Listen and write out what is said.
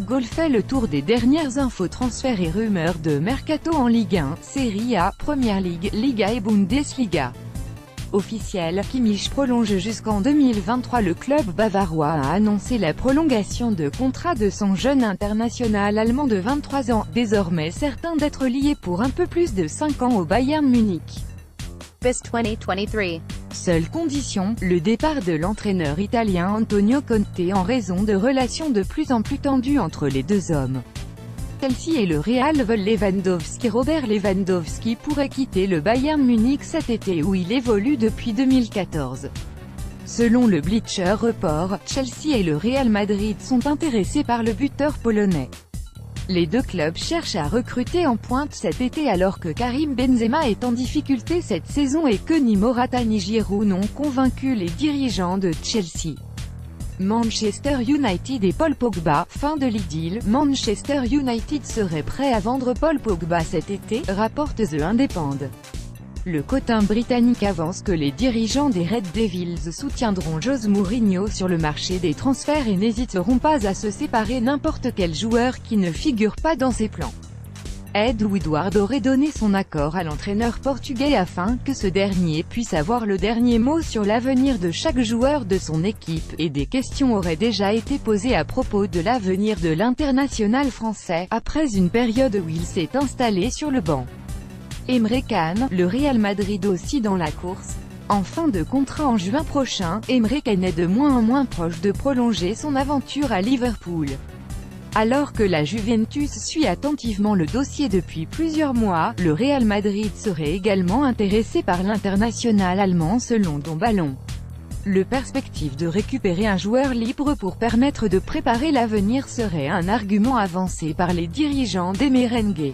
Goal fait le tour des dernières infos transferts et rumeurs de mercato en Ligue 1, Serie A, Premier League, Liga et Bundesliga. Officiel, Kimmich prolonge jusqu'en 2023. Le club bavarois a annoncé la prolongation de contrat de son jeune international allemand de 23 ans, désormais certain d'être lié pour un peu plus de 5 ans au Bayern Munich. Best 2023. Seule condition, le départ de l'entraîneur italien Antonio Conte en raison de relations de plus en plus tendues entre les deux hommes. Chelsea et le Real veulent Lewandowski. Robert Lewandowski pourrait quitter le Bayern Munich cet été où il évolue depuis 2014. Selon le Bleacher Report, Chelsea et le Real Madrid sont intéressés par le buteur polonais. Les deux clubs cherchent à recruter en pointe cet été alors que Karim Benzema est en difficulté cette saison et que ni Morata ni Giroud n'ont convaincu les dirigeants de Chelsea. Manchester United et Paul Pogba, fin de l'idylle. Manchester United serait prêt à vendre Paul Pogba cet été, rapporte The Independent. Le quotidien britannique avance que les dirigeants des Red Devils soutiendront José Mourinho sur le marché des transferts et n'hésiteront pas à se séparer n'importe quel joueur qui ne figure pas dans ses plans. Ed Woodward aurait donné son accord à l'entraîneur portugais afin que ce dernier puisse avoir le dernier mot sur l'avenir de chaque joueur de son équipe, et des questions auraient déjà été posées à propos de l'avenir de l'international français, après une période où il s'est installé sur le banc. Emre Can, le Real Madrid aussi dans la course. En fin de contrat en juin prochain, Emre Can est de moins en moins proche de prolonger son aventure à Liverpool. Alors que la Juventus suit attentivement le dossier depuis plusieurs mois, le Real Madrid serait également intéressé par l'international allemand selon Don Ballon. Le perspective de récupérer un joueur libre pour permettre de préparer l'avenir serait un argument avancé par les dirigeants des Merengues.